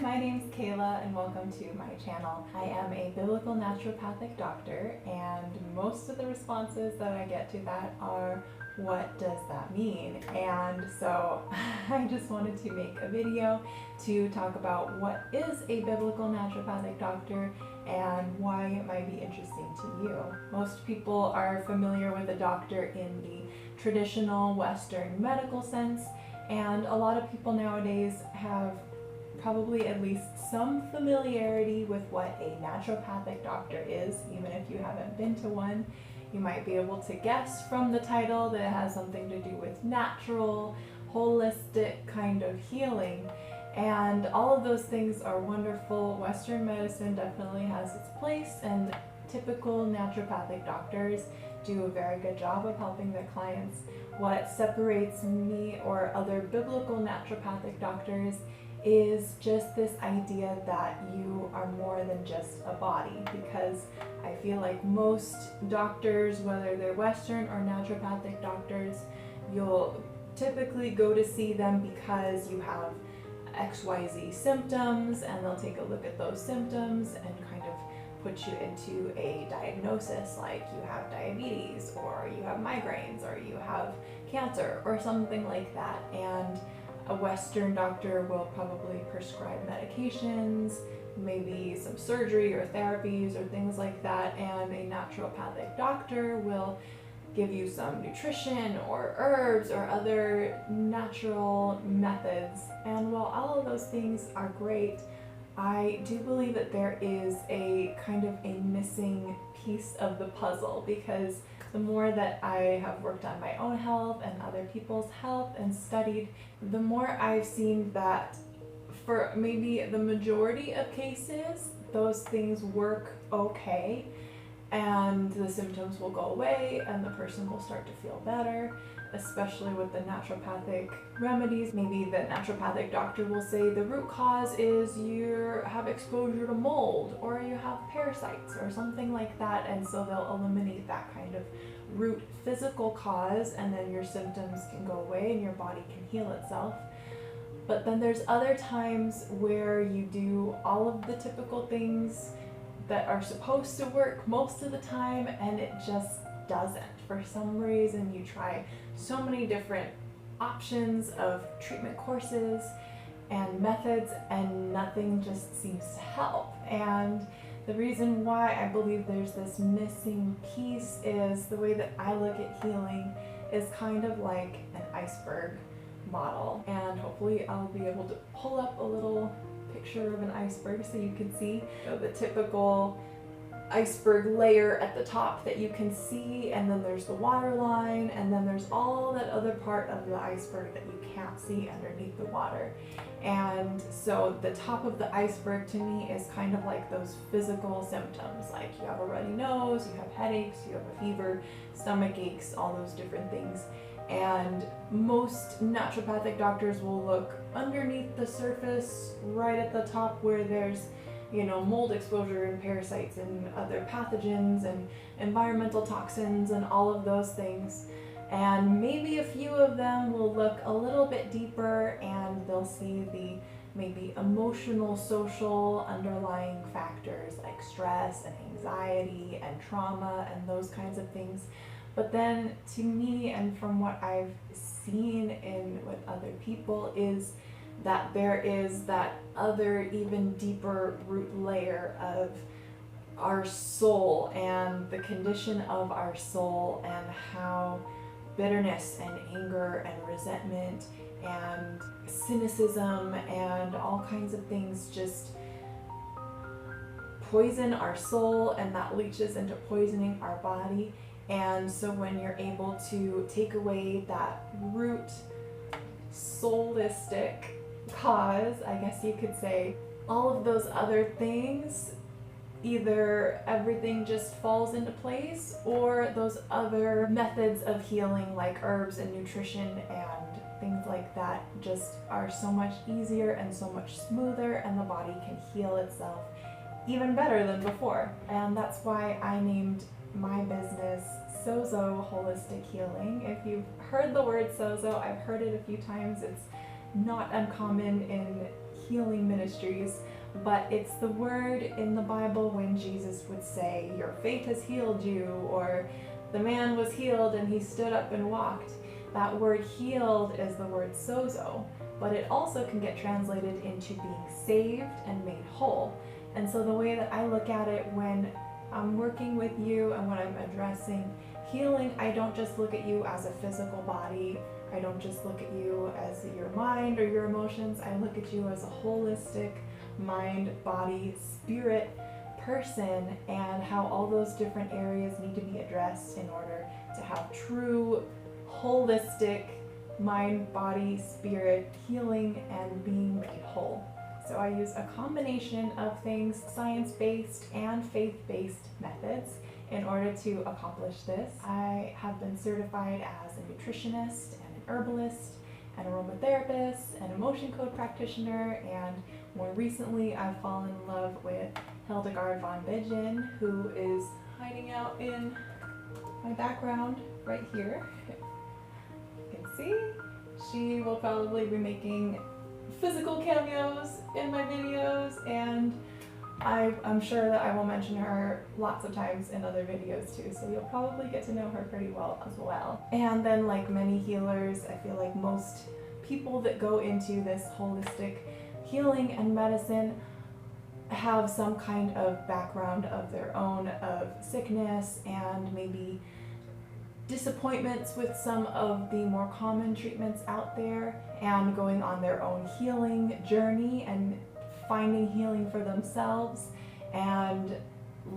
my name's Cayla and welcome to my channel. I am a Biblical Naturopathic Doctor, and most of the responses that I get to that are, what does that mean? And so I just wanted to make a video to talk about what is a Biblical Naturopathic Doctor and why it might be interesting to you. Most people are familiar with a doctor in the traditional Western medical sense, and a lot of people nowadays have probably at least some familiarity with what a naturopathic doctor is. Even if you haven't been to one, you might be able to guess from the title that it has something to do with natural, holistic kind of healing. And all of those things are wonderful. Western medicine definitely has its place, and typical naturopathic doctors do a very good job of helping their clients. What separates me or other biblical naturopathic doctors is just this idea that you are more than just a body, because I feel like most doctors, whether they're Western or naturopathic doctors, you'll typically go to see them because you have XYZ symptoms, and they'll take a look at those symptoms and kind of put you into a diagnosis, like you have diabetes or you have migraines or you have cancer or something like that. And a Western doctor will probably prescribe medications, maybe some surgery or therapies or things like that, and a naturopathic doctor will give you some nutrition or herbs or other natural methods. And while all of those things are great, I do believe that there is a kind of a missing piece of the puzzle, because the more that I have worked on my own health and other people's health and studied, the more I've seen that for maybe the majority of cases, those things work okay, and the symptoms will go away and the person will start to feel better, especially with the naturopathic remedies. Maybe the naturopathic doctor will say the root cause is you have exposure to mold or you have parasites or something like that, and so they'll eliminate that kind of root physical cause, and then your symptoms can go away and your body can heal itself. But then there's other times where you do all of the typical things that are supposed to work most of the time, and it just doesn't. For some reason, you try so many different options of treatment courses and methods, and nothing just seems to help. And the reason why I believe there's this missing piece is the way that I look at healing is kind of like an iceberg model. And hopefully I'll be able to pull up a little picture of an iceberg so you can see the typical iceberg layer at the top that you can see, and then there's the water line, and then there's all that other part of the iceberg that you can't see underneath the water. And so the top of the iceberg to me is kind of like those physical symptoms, like you have a runny nose, you have headaches, you have a fever, stomach aches, all those different things. And most naturopathic doctors will look underneath the surface, right at the top where there's mold exposure and parasites and other pathogens and environmental toxins and all of those things. And maybe a few of them will look a little bit deeper, and they'll see the maybe emotional, social underlying factors like stress and anxiety and trauma and those kinds of things. But then to me, and from what I've seen with other people, is that there is that other even deeper root layer of our soul and the condition of our soul, and how bitterness and anger and resentment and cynicism and all kinds of things just poison our soul, and that leaches into poisoning our body. And so when you're able to take away that root soulistic cause, I guess you could say, all of those other things, either everything just falls into place, or those other methods of healing like herbs and nutrition and things like that just are so much easier and so much smoother, and the body can heal itself even better than before. And that's why I named my business Sozo Holistic Healing. If you've heard the word Sozo, I've heard it a few times. It's not uncommon in healing ministries, but it's the word in the Bible when Jesus would say, "Your faith has healed you," or "The man was healed and he stood up and walked." That word healed is the word sozo, but it also can get translated into being saved and made whole. And so the way that I look at it when I'm working with you and when I'm addressing healing, I don't just look at you as a physical body. I don't just look at you as your mind or your emotions. I look at you as a holistic mind, body, spirit person, and how all those different areas need to be addressed in order to have true, holistic mind, body, spirit healing and being made whole. So I use a combination of things, science-based and faith-based methods, in order to accomplish this. I have been certified as a nutritionist and an herbalist, an aromatherapist, an emotion code practitioner, and more recently I've fallen in love with Hildegard von Bingen, who is hiding out in my background right here. You can see she will probably be making physical cameos in my videos, and I'm sure that I will mention her lots of times in other videos too, so you'll probably get to know her pretty well as well. And then, like many healers, I feel like most people that go into this holistic healing and medicine have some kind of background of their own, of sickness and maybe disappointments with some of the more common treatments out there, and going on their own healing journey and finding healing for themselves. And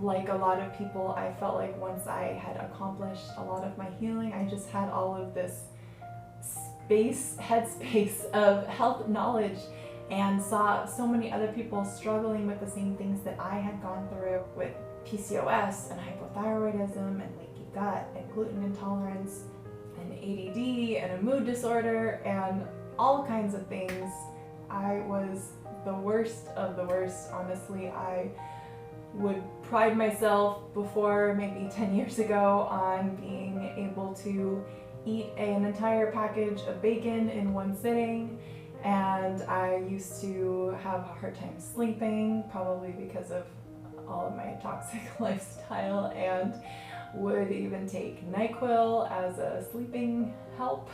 like a lot of people, I felt like once I had accomplished a lot of my healing, I just had all of this headspace of health knowledge, and saw so many other people struggling with the same things that I had gone through with PCOS and hypothyroidism and leaky gut and gluten intolerance and ADD and a mood disorder and all kinds of things. I was the worst of the worst, honestly. I would pride myself before maybe 10 years ago on being able to eat an entire package of bacon in one sitting, and I used to have a hard time sleeping, probably because of all of my toxic lifestyle, and would even take NyQuil as a sleeping help,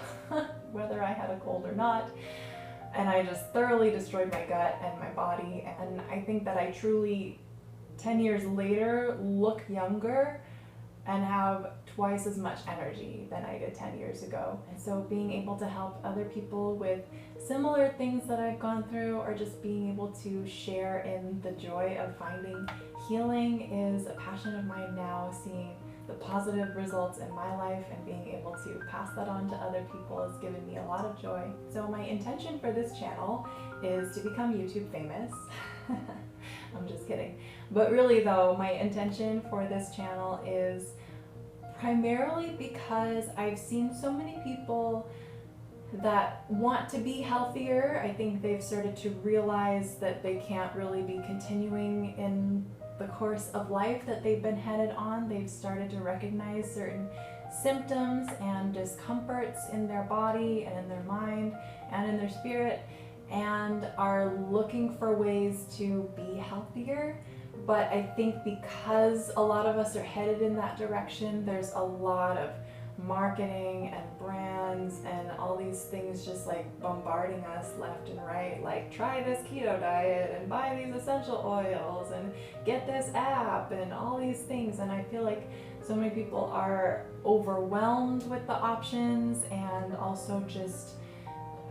whether I had a cold or not. And I just thoroughly destroyed my gut and my body, and I think that I truly, 10 years later, look younger and have twice as much energy than I did 10 years ago. And so being able to help other people with similar things that I've gone through, or just being able to share in the joy of finding healing, is a passion of mine now. Seeing the positive results in my life and being able to pass that on to other people has given me a lot of joy. So my intention for this channel is to become YouTube famous. I'm just kidding. But really though, my intention for this channel is primarily because I've seen so many people that want to be healthier. I think they've started to realize that they can't really be continuing in the course of life that they've been headed on. They've started to recognize certain symptoms and discomforts in their body and in their mind and in their spirit, and are looking for ways to be healthier. But I think because a lot of us are headed in that direction, there's a lot of marketing and brands and all these things just like bombarding us left and right, like try this keto diet and buy these essential oils and get this app and all these things. And I feel like so many people are overwhelmed with the options, and also just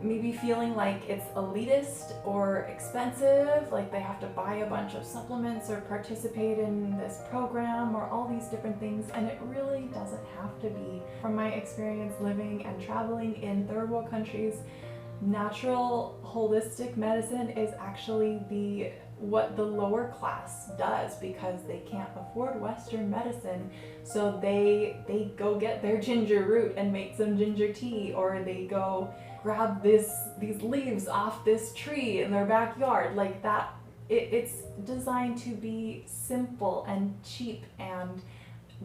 maybe feeling like it's elitist or expensive, like they have to buy a bunch of supplements or participate in this program or all these different things, and it really doesn't have to be. From my experience living and traveling in third world countries, natural holistic medicine is actually what the lower class does, because they can't afford Western medicine. So they go get their ginger root and make some ginger tea, or they go grab these leaves off this tree in their backyard. Like that, it's designed to be simple and cheap and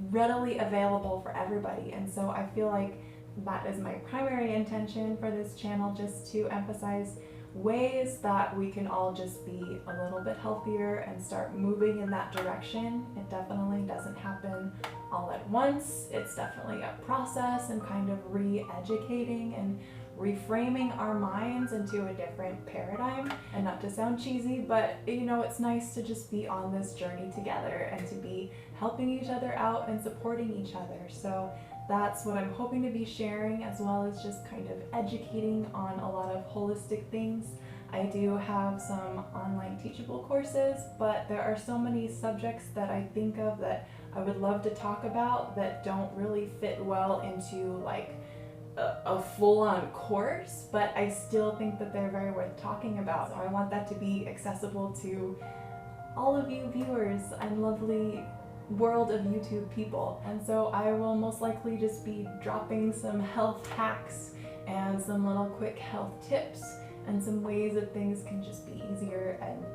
readily available for everybody. And so I feel like that is my primary intention for this channel, just to emphasize ways that we can all just be a little bit healthier and start moving in that direction. It definitely doesn't happen all at once. It's definitely a process and kind of re-educating and reframing our minds into a different paradigm. And not to sound cheesy, but it's nice to just be on this journey together and to be helping each other out and supporting each other. So that's what I'm hoping to be sharing, as well as just kind of educating on a lot of holistic things. I do have some online teachable courses, but there are so many subjects that I think of that I would love to talk about that don't really fit well into like a full-on course, but I still think that they're very worth talking about. So I want that to be accessible to all of you viewers and lovely world of YouTube people. And so I will most likely just be dropping some health hacks and some little quick health tips and some ways that things can just be easier and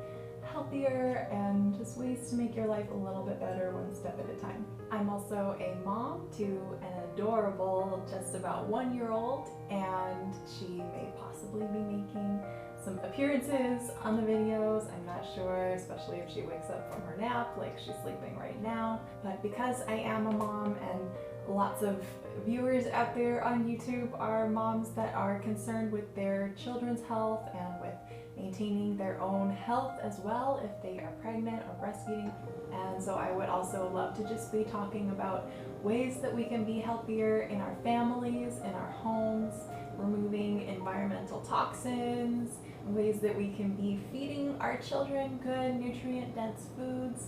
healthier, and just ways to make your life a little bit better one step at a time. I'm also a mom to an adorable, just about 1-year-old, and she may possibly be making some appearances on the videos. I'm not sure, especially if she wakes up from her nap like she's sleeping right now. But because I am a mom, and lots of viewers out there on YouTube are moms that are concerned with their children's health and with maintaining their own health as well if they are pregnant or breastfeeding. And so I would also love to just be talking about ways that we can be healthier in our families, in our homes, removing environmental toxins, ways that we can be feeding our children good, nutrient-dense foods.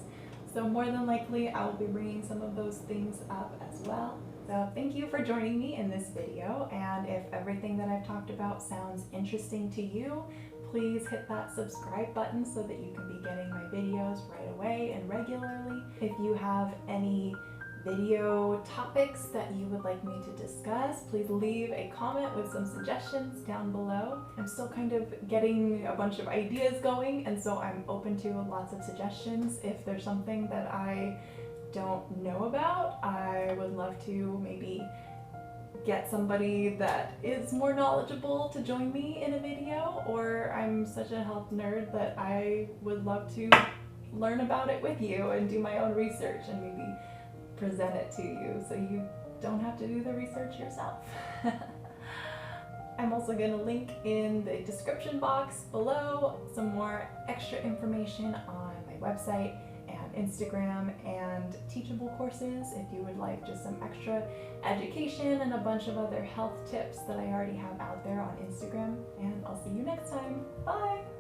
So more than likely, I will be bringing some of those things up as well. So thank you for joining me in this video, and if everything that I've talked about sounds interesting to you, please hit that subscribe button so that you can be getting my videos right away and regularly. If you have any video topics that you would like me to discuss, please leave a comment with some suggestions down below. I'm still kind of getting a bunch of ideas going, and so I'm open to lots of suggestions. If there's something that I don't know about, I would love to maybe get somebody that is more knowledgeable to join me in a video, or I'm such a health nerd that I would love to learn about it with you and do my own research and maybe present it to you so you don't have to do the research yourself. I'm also going to link in the description box below some more extra information on my website and Instagram and teachable courses if you would like just some extra education and a bunch of other health tips that I already have out there on Instagram. And I'll see you next time. Bye!